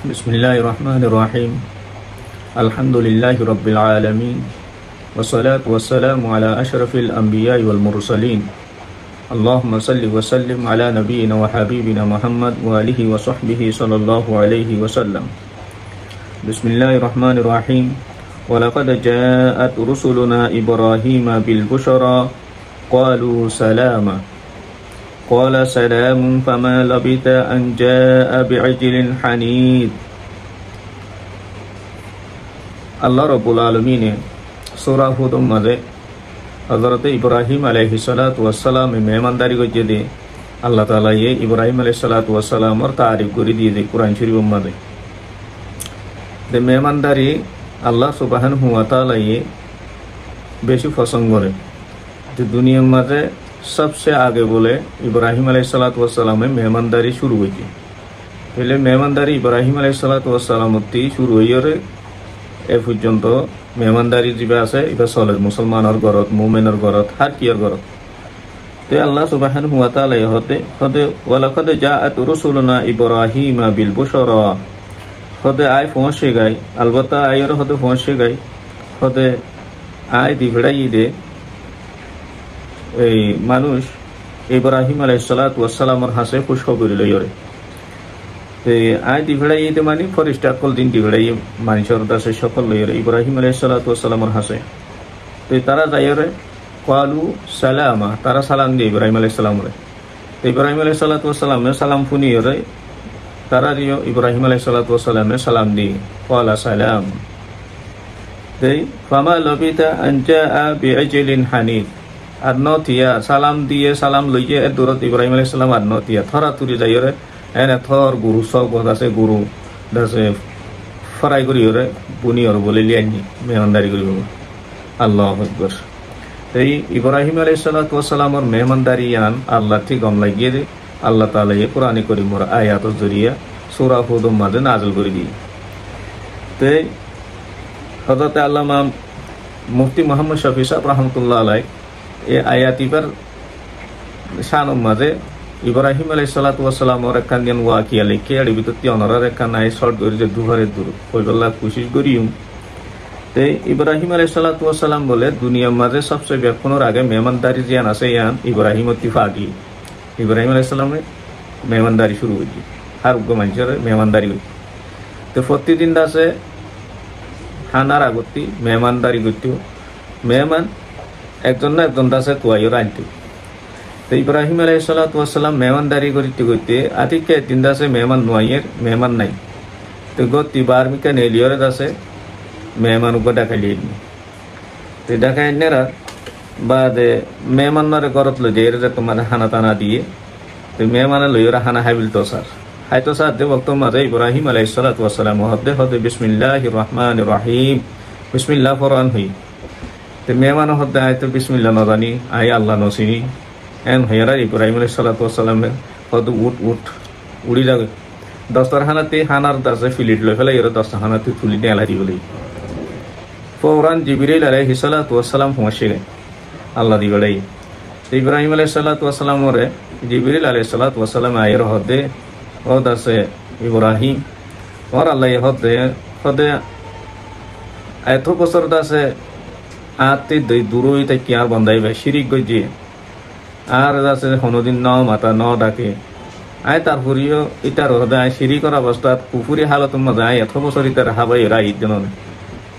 Bismillahirrahmanirrahim. Alhamdulillahi Rabbil Alamin. Wassalatu wassalamu ala ashrafil anbiya wal mursalin. Allahumma salli wa sallim ala nabiyyina wa habibina Muhammad wa alihi wa sahbihi sallallahu alaihi wasallam. Bismillahirrahmanirrahim. Walaqad ja'at rusuluna Ibrahima bil busyara qalu salama. Qala salamun fama labitha an jaa bi'ijlin hanid. Allah Rabbul Alamin surah Hud maze Hazrat Ibrahim alayhi salatu wassalam mehmandari ko jede Allah Taala ye Ibrahim alayhi salatu wassalam or taarif kori diye Quran Sharif maze de mehmandari Allah subhanahu wa taala ye beshi পছন্দ করে যে দুনিয়ার মাঝে सबसे आगे बोले इब्राहिम अलैहिस्सलातु वस्सलाम में मेहमानदारी शुरू हुई थी। पहले मेहमानदारी इब्राहिम अलैहिस्सलातु वस्सलाम थी शुरू हुई और ए पर्यন্ত मेहमानदारी जिबा আছে ইবা চলে মুসলমানের ঘরত মুমিনের ঘরত হার কিয়ার ঘরত তে আল্লাহ সুবহানাহু ওয়া তাআলা হতে ওয়ালাকাদ জাআত রুসুলুনা ইব্রাহিমা বিল বুশরা হতে আই পৌঁছে গাই अलबत्ता আইর হতে পৌঁছে গাই হতে আই দিবড়াই দে এই মানুষ ইব্রাহিম আলাইহিস সালাতু ওয়াস সালামের হাসে খুশখবরি লইরে তে আই দিবড়াইতে মানে ফরিস্তা কল দিন দিবড়াই মানুষের দাসে সকল লইরে ইব্রাহিম আলাইহিস সালাতু ওয়াস সালামের হাসে তে তারা যাইরে ক্বালু সালামা তারা সালাম দিয়ে ইব্রাহিম আলাইহিস সালামরে তে ইব্রাহিম আলাইহিস সালাতু ওয়াস সালামে সালাম ফুনিরে তারা দিও ইব্রাহিম আলাইহিস সালাতু ওয়াস সালামে সালাম দি ক্বালা সালাম তে ফামা লাবিতা আন জaa বিআজলিন হানিদ আদনতিয়া সালাম দিয়ে সালাম লইয়ে দূরত ইব্রাহিম আলাইহিস সালাম আদনতিয়া থরা তুরি যাইরে এনে থর গুরু সব আছে গুরু দাসে ফরাই করিরে বুনিয়র বলে লিয়ানি মেহমানদারি করিব আল্লাহু আকবার এই ইব্রাহিম আলাইহিস সালাতু ওয়াস সালামের মেহমানদারি আন আল্লাহ ঠিক গম লাগিয়ে দে আল্লাহ তাআলা এই কোরআনে করিমের আয়াতের জরিয়া সূরা হুদ মাঝে নাযিল করে দি তে হযরত আল্লামা মুফতি মুহাম্মদ শফি সাহেব রাহমাতুল্লাহ আলাইহি এই আয়াতি पर শান মাঝে ইব্রাহিম আলাইহিস সালাতু ওয়াস সালামের কান্দিয়ান ওয়াকিয়া লিখে এর ভিতরতে অনরারে কানাই শর্ট করে যে দুহারে দূর কইবল্লা কোশিশ করিম তে ইব্রাহিম আলাইহিস সালাতু ওয়াস সালাম বলে দুনিয়ার মাঝে সবচেয়ে ব্যাপকনোর আগে মেহমানদারি জিয়ান আছে ইয়ান ইব্রাহিম ইত্তিফাকি ইব্রাহিম আলাইহিস সালামে মেহমানদারি শুরু হইছে আর গমাঞ্চের মেহমানদারি হই তো প্রতিদিন দাসে খানার আগতি মেহমানদারি করতে মেহমান একজন না একজন দাসে তোয়াইও রাঁধতে তো ইব্রাহিম আলাইহিস সালাতু ওয়াস সালাম মেহমানদারি করতে করতে আতিকে তিন দাসে মেহমান নোয়াইয়ের মেহমান নাই তো গতি বার্মিকা নেলিয়রে দাসে মেহমান উপর ডাকাইলি তো ডাকাই নেরা বাদে মেহমানরে ঘরত লই যায় যে তোমার হানা টানা দিয়ে তো মেহমানে লইরা হানা হাইবিল তো স্যার হাইতো স্যার দে বক্ত মাঝে ইব্রাহিম আলাইহিস সালাতু ওয়াস সালাম হদে বিসমিল্লাহির রহমানির রহিম বিসমিল্লাহ ফরমান হই তে মেহমান হতে আয়তো বিসমিল্লাহ নজানি আই আল্লাহ নসিনি এন হেরা ইব্রাহিম আলাইহিস সালাতু ওয়াস সালামে হদ উড়ি যাবে দস্তার হানাতে হানার দাসে ফিলিট লই ফেলে এর দস্তার হানাতে তুলি নেলা দি বলি ফৌরান জিবরিল আলাইহিস সালাতু ওয়াস সালাম পৌঁছে গেল আল্লাহ দি বলাই ইব্রাহিম আলাইহিস সালাতু ওয়াস সালাম ওরে জিবরিল আলাইহিস সালাতু ওয়াস সালাম আয়ের হদে ও দাসে ইব্রাহিম ওর আল্লাহ হদে এত বছর দাসে আতে দূরই থেকে আর বন্ধাইবে শিরিক গইছে আর আছে কোনোদিন ন মাতা ন ডাকে আয় তারপরেও ইটার হদে আয় শিরিকর অবস্থাত কুফুরি হালত মাঝে আয় এত বছর ইটার হাবাই রাই জন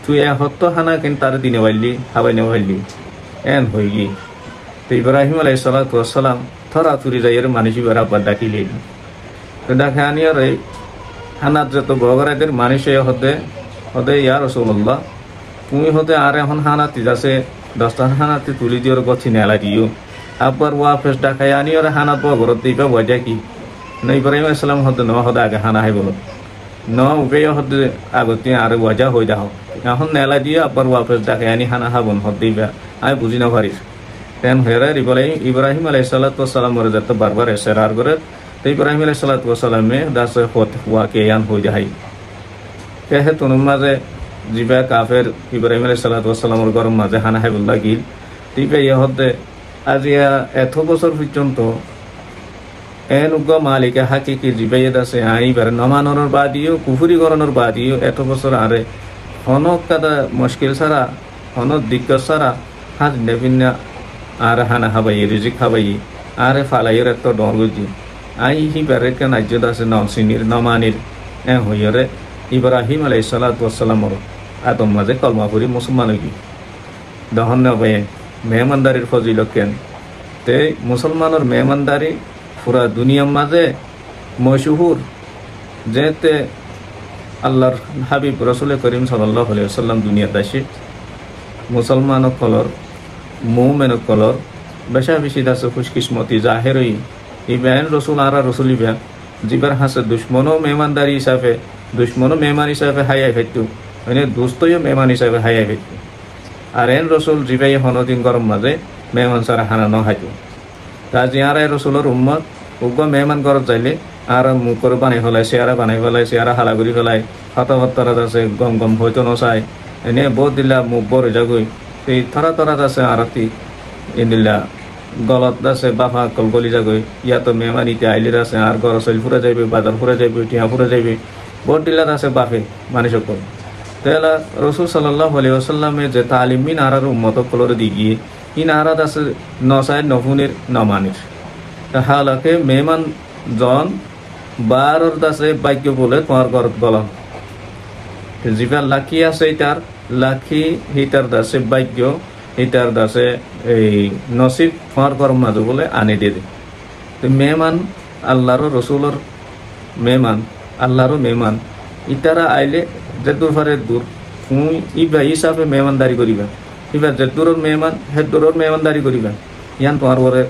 তুই হত্য হানা কিন্তু তার দিনে পাইলি হাবাই নে পাইলি এন হয়ে গি তো ইব্রাহিম আলাইহিস সালাতু ওয়াস সালাম থরা তুরি যাইয়ের মানুষ বার আব্বা ডাকিলি তো ডাকে আনিয়ার এই হানাত যত বগরাদের মানুষ হদে ইয়া রাসূলুল্লাহ তুমি হতে আর এখন হানাতি যাচ্ছে 10টা হানাতি তুলি দিওর গছি নেলা দিও আবার ওয়াফেস ডাকাই আনি ওর হানাত বগরত দিবা ওয়াজা কি না ইব্রাহিম আলাইহিস সালাম হতে ন হদে আগে হানা হাই বলো ন উবে হতে আগতে আর ওয়াজা হই দাও এখন নেলা দিয়ে আবার ওয়াফেস ডাকাই আনি হানা হাবন হদ দিবা আই বুঝি না পারিস তেন হেরা ইব্রাহিম আলাইহিস সালাতু ওয়াস সালাম ওর যত বারবার এসরার করে তো ইব্রাহিম আলাইহিস সালাতু ওয়াস সালামে দাসে হত ওয়াকিয়ান হই যায় কে তুনুম মাঝে জিবা কাফের ইব্রাহিম আলাইহিস সালাতু ওয়াস সালামের গরম মাঝে হানা হাইবুল্লাহ গিল তিবে ইহতে আজিয়া এত বছর পর্যন্ত এন উগ্র মালিকে হাকিকি জিবাইয়েদ আছে আইবার নমানোর বাদিও কুফুরি গরণের বাদিও এত বছর আরে হনক কাদা মুশকিল ছাড়া হনক দিগ্গজ ছাড়া হাজ নেভিনা আর হানা হাবাই রিজিক হাবাই আরে ফালাইয়ের এত ডরগুজি আই হিবারে কেন আজ্যদ আছে নসিনির নমানির হইরে ইব্রাহিম আলাইহিস সালাতু ওয়াস সালামর আদম মাঝে কলমা পড়ি মুসলমান হই দহন নবে মেহমানদারির ফজিলত কেন তে মুসলমানের মেহমানদারি পুরা দুনিয়ার মাঝে মশহুর যেতে আল্লাহর হাবিব রাসূল করিম সাল্লাল্লাহু আলাইহি ওয়াসাল্লাম দুনিয়ার দাসী মুসলমান কলর মুমিন কলর বেশা বেশি দাসে খুশকিসমতি জাহেরই ইবেন রাসূল আর রাসূল ইবেন জিবার হাসে দুশমনও মেহমানদারি হিসাবে দুশমনও মেহমান হিসাবে হাইয়াই ফেটু মানে দোস্তও মেহমান হিসাবে হাইয়াই ফেটু আর এন রাসূল জিবাই হনদিন গরম মাঝে মেহমান সারা হানা ন হাইতু তা জিয়ারে রাসূলের উম্মত উগ্র মেহমান ঘরত যাইলে আর মুখর বানাই ফেলাই চেয়ারা হালা কৰি ফেলাই কথাবার্তারাত আছে গম গম হয়তো নচাই এনে বহুত দিলা মুখ বড় যাগৈ সেই থরা তরাত আছে আরতি ইন্দিলা গলত আছে বাফা কলগলি যাগৈ ইয়াতো মেহমান ইতিয়া আইলির আছে আর ঘর চল ফুরা যাইবে বাজার ফুরা যাইবে টিয়া ফুরা যাইবে বহুত দিলাত আছে বাফে মানুষ সকল তেলা রাসূল সাল্লাল্লাহু আলাইহি ওয়াসাল্লামে যে তালিম মিন আর উম্মত কলর দি গিয়ে ইন আরাত আছে নসাই নফুনির নমানির হালাকে মেহমান জন বারর দাসে বাক্য বলে তোমার ঘর গলন জিবা লাখি আছে তার লাখি হিটার দাসে বাক্য হিটার দাসে এই নসিব তোমার ঘর মাঝে বলে আনি দিয়ে দেয় তো মেহমান আল্লাহর রসুলর মেহমান আল্লাহর মেহমান ইতারা আইলে যে দূর ফারে দূর তুমি ইবা হিসাবে মেহমানদারি করিবা ইবা যে দূরের মেহমান হে দূরের মেহমানদারি করিবা ইয়ান তোমার বরে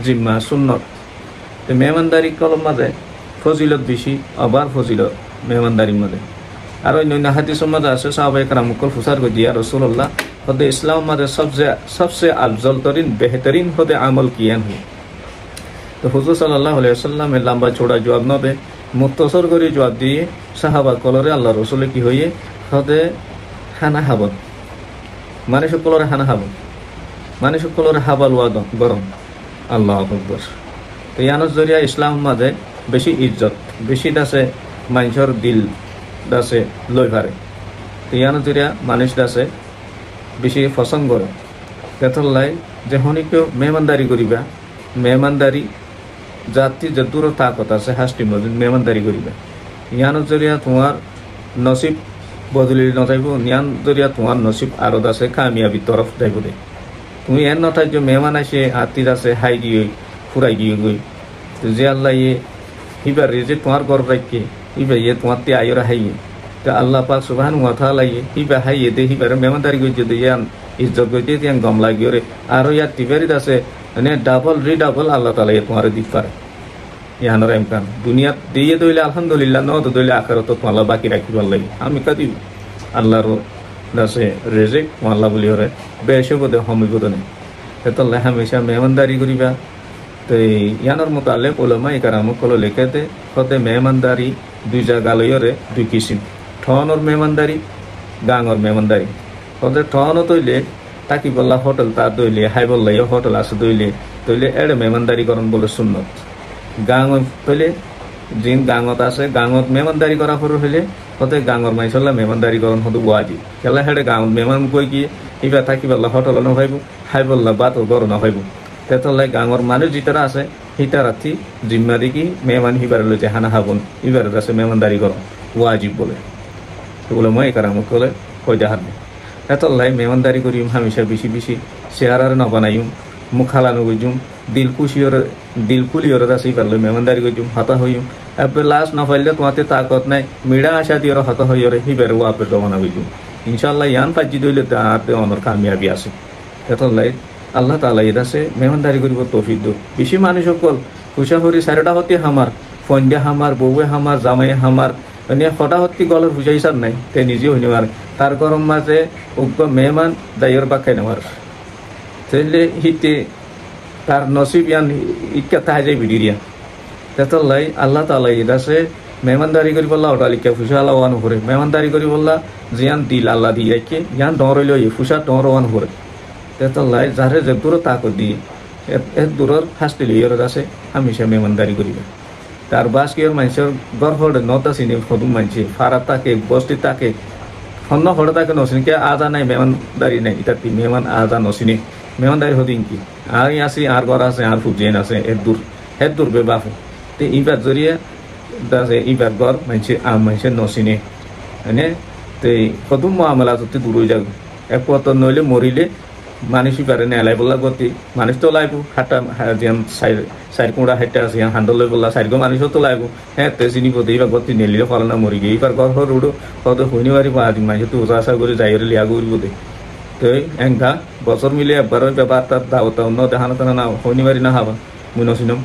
জিম্মা সুন্নত মেহমানদারি কলম মাঝে ফজিলত বেশি আবার ফজিলত মেহমানদারির মাঝে আর অন্য হাদিসের মাঝে আছে সাহাবায়ে কেরামকল ফুসার করে দিয়া রাসূলুল্লাহ হদে ইসলাম মাঝে সবচেয়ে আফজল তরিন বেহতরিন হদে আমল কিয়ান হুই তো হুজুর সাল্লাল্লাহু আলাইহি ওয়াসাল্লামের লম্বা চৌড়া জবাব নবে মুক্তসর করে জবাব দিয়ে সাহাবা কলরে আল্লাহ রসুলে কি হইয়ে হদে হানা হাবন মানুষ কলরে হানা হাবন মানুষ কলরে হাবাল ওয়াদ গরম আল্লাহু আকবার তো ইয়ানোর জরিয়া ইসলাম মাঝে বেশি ইজ্জত বেশি দাসে মানুষের দিল দাসে লই পারে তো ইয়ানোর জরিয়া মানুষ দাসে বেশি পছন্দ করে তেতলাই যে হনিকেও মেহমানদারি করিবা মেহমানদারি জাতি যে দূর তাকত আছে হাস্টি মধ্যে মেহমানদারি করিবা ইয়ানোর জরিয়া তোমার নসিব বদলি নথাইব ইয়ান জরিয়া তোমার নসিব আরো দাসে কামিয়াবি তরফ যাইব দে তুমি এন নথাই যে মেহমান আসে হাতি দাসে হাই গিয়ে ফুরাই গিয়ে গই যে আল্লাহ ইয়ে হিবার যে তোমার ঘর রাখকে হিবা ইয়ে তোমার তে আয়রা হাইয়ে তো আল্লাহ পাক সুবহানাহু ওয়া তাআলা ইয়ে হিবা হাইয়ে দে হিবার মেহমানদারি গই যদি ইয়ান ইজ্জত গইতে ইয়ান গম লাগিও রে আর ইয়ার টিবারিত আছে মানে ডাবল রিডাবল আল্লাহ তাআলা ইয়ে তোমার দিতে পারে ইয়ানোর ইমকান দুনিয়া দিয়ে দইলে আলহামদুলিল্লাহ ন তো দইলে আখিরাত তোমার বাকি রাখিবার লাগি আমি কাদি আল্লাহর দাসে রেজেক আল্লাহ বলি ওরে বেশে বদে হমিবদ নেই এতলে হামেশা মেহমানদারি করিবা তো ইয়ানোর মোতালেক ওলামা ইকারাম কল লেখাতে হতে মেহমানদারি দুই জায়গা লইরে দুই কিসিম ঠনর মেহমানদারি গাঙর মেহমানদারি হতে ঠন তৈলে তাকি বললা হোটেল তার দইলে হাই বললাই হোটেল আছে দইলে তৈলে এড়ে মেহমানদারি করন বলে সুন্নত গাঙ তৈলে জিন গাঙত আছে গাঙত মেহমানদারি করা পর হইলে হতে গাঙর মাইসল্লা মেহমানদারি করন হতো ওয়াজি খেলা হেড়ে গাঙত মেহমান কই গিয়ে ইবা থাকি বললা হোটেল ন ভাইব হাই বললা বাতো গর না ভাইব তেতলাই গাঙর মানুষ যেটারা আছে হিতারাথি জিম্মা দিকি মেহমান হিবার লইতে হানা হাবন ইবার আছে মেহমানদারি করন ওয়াজিব বলে এগুলো মই কারাম কলে কই দেখার তেতলাই মেহমানদারি করিম হামেশা বেশি বেশি চেহারার ন বানাইম মুখ হালানো গইজুম দিল কুলিয়র আছে ইবার লই মেহমানদারি গইজুম হতা হইম এবার লাস্ট না ফাইলে তোমাতে তাকত নাই মিড়া আশা দিয়ে হতা হইরে হিবার ওয়াপে জমানা গইজুম ইনশাআল্লাহ ইয়ান পাজি দইলে তাতে অনর কামিয়াবি আছে তেতলাই আল্লাহ তাআলা ইদাসে মেহমানদারি করিব তৌফিক দো বেশি মানুষ সকল খুশাহরি সারটা হতে হামার ফন্ডে হামার বউয়ে হামার জামাই হামার মানে হটা হতি গলের বুঝা হিসাব নাই তে নিজে হইনি আর তার গরম মাঝে উগ্র মেহমান দাইয়ের বাক্কাই নেওয়ার তাইলে হিতে তার নসিব ইয়ান ইকা তাই যাই বিডিরিয়া তেতলাই আল্লাহ তাআলা ইদাসে মেহমানদারি করি বললা ওটালিকা ফুসা আল্লাহ ওয়ান করে মেহমানদারি করি বললা জিয়ান দিল আল্লাহ দিয়ে ইয়ান ডর হইল ফুসা ডর ওয়ান করে তেতলাই যারে যে দূর তাক দিয়ে দূৰৰ ফাৰ্ষ্ট লেয়াৰত আছে হামেশা মেহমানদাৰী কৰিবা তার বাস কি মানুষের গড় হড়ে নতা চিনি সদুম মানছে ফারা তাকে বস্তি তাকে হন্য হড়ে তাকে নচিনি কে আজা নাই মেহমানদারি নাই ইতাতি মেহমান আজা নচিনি মেহমানদারি হদিন কি আর আসি আর ঘর আছে আর ফুজেন আছে এর দূর বে বাফু তে ইবার জরিয়ে দাসে ইবার ঘর মানুষের নচিনি মানে তে সদুম মামলা যদি দূর হয়ে যাবে এক পথ নইলে মরিলে মানুষই পারে না এলাই বললা গতি মানুষ তো লাইব হাঁটা যেন সাইড কোঁড়া হাইটা আছে হান্ডল লই বললা সাইড মানুষও তো লাইব হ্যাঁ তে চিনি পথে এইবার গতি নেলিলে ফল না মরি গিয়ে এইবার ঘর ঘর উড়ো কত হইনি পারি আদি মানুষ তো ওজা আসা করে যাই লিয়া করব দে তো এংঘা বছর মিলে একবার ব্যাপার তার দাওতা অন্য দেখানো তারা না হইনি পারি না হাবা মুই নছিলাম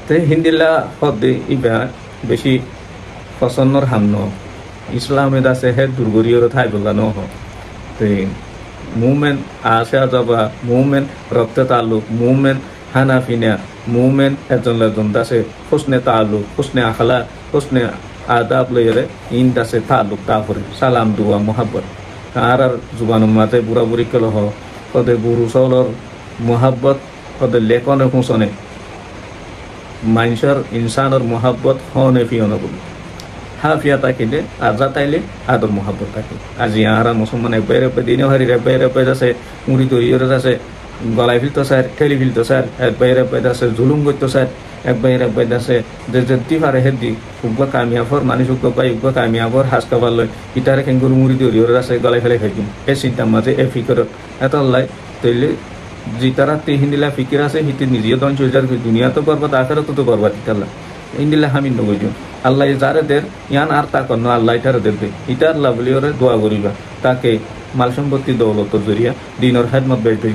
তো হিন্দিলা হদ দে ইবা বেশি পছন্দর হাম ন ইসলামের আছে হে দুর্গরীয় ঠাই বললা ন তো মুভমেন্ট আসে যাবা মুভমেন্ট রক্ত তালুক মুভমেন্ট হানাফিনা মুভমেন্ট একজন একজন দাসে হোসনে তালুক হোসনে আখলা হোসনে আদাব লইরে ইন দাসে তালুক তারপরে সালাম দুয়া মোহাব্বত আর জুবানুর মাঝে বুড়া বুড়ি কেল হদে গুরু সলর মোহাব্বত হদে লেখনের হুঁসনে মানুষের ইনসানের মোহাব্বত হনে ফিয়নে বলি হাফিয়া তাকিলে আজা তাইলে আদর মোহাব্বত থাকে আজি আহারা মুসলমান একবার দিনে হারি একবার আছে মুড়ি তৈরি আছে গলায় ফিলতো স্যার ঠেলি ফিলতো স্যার একবার আছে জুলুম করতো স্যার একবার আছে যে যদি পারে হেদি উগ্র কামিয়াফর মানুষ উগ্র পাই উগ্র কামিয়াফর হাস খাবার লয় ইটারে খেঙ্গুরু মুড়ি তৈরি আছে গলায় ফেলে খাইম এই চিন্তার মাঝে এ ফিকর এত লাই তৈলে যে তারা হিন্দিলা ফিকির আছে হিতে নিজেও দন চলে যার দুনিয়া তো বরবাদ আখেরাত তো বরবাদ ইতাল্লা ইন্দিলা হামি নগৈজ আল্লাহ যারে দের ইয়ান আর তা কন্ন আল্লাহ ইটারে দেবে ইটা আল্লাহ বলি ওরে দোয়া করিবা তাকে মাল সম্পত্তি দৌলতর জরিয়া দিনের খেদমত বেশ বেশ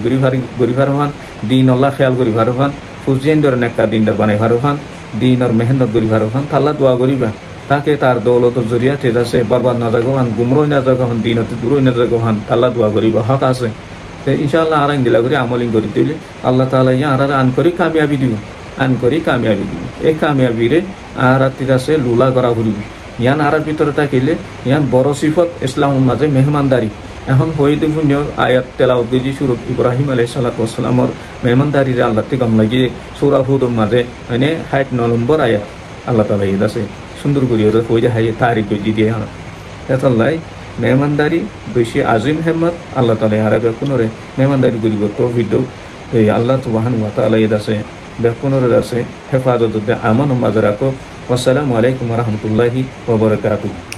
গরিভার হন দিন আল্লাহ খেয়াল গরিভার হন ফুজিয়েন ধরে একটা দিনদার বানাই ভার হন দিনের মেহনত গরিভার হন তাল্লা দোয়া করিবা তাকে তার দৌলতর জরিয়া ঠিক আছে বরবাদ না যাগো হন গুমরই না যাগো হন দিনতে দূরই না যাগো হন তাল্লা দোয়া করিবা হক আছে ইনশাআল্লাহ আর দিলা করে আমলিং করি দিলে আল্লাহ তাআলা ইয়া আর আন করি কামিয়াবি দিব আন করি কামিয়াবি দিব এই কামিয়াবিরে আর ঠিক আছে লুলা করা ঘুরিব ইয়ান আর ভিতরে থাকিলে ইয়ান বড় সিফত ইসলামের মাঝে মেহমানদারি এখন হইতে পুণ্য আয়াত তেলাওয়াত গজি সুরত ইব্রাহিম আলাইহিস সালাতু ওয়াস সালামর মেহমানদারিরে আল্লাহ তে গম লাগি সূরা হুদর মাঝে মানে 69 নম্বর আয়াত আল্লাহ তাআলা ইদাসে সুন্দর করিয়া কই যে হাই তারিখ গজি দিয়ে হন এতলাই মেহমানদারি বেশি আজিম হেমত আল্লাহ তাআলা আরবে কোনরে মেহমানদারি করিব তৌফিক এই আল্লাহ সুবহানাহু ওয়া তাআলা ইদাসে বেকুনরে দাসে হেফাজত দে আমান মাঝে রাখো আসসালামু আলাইকুম ওয়া রাহমাতুল্লাহি ওয়া বারাকাতুহু।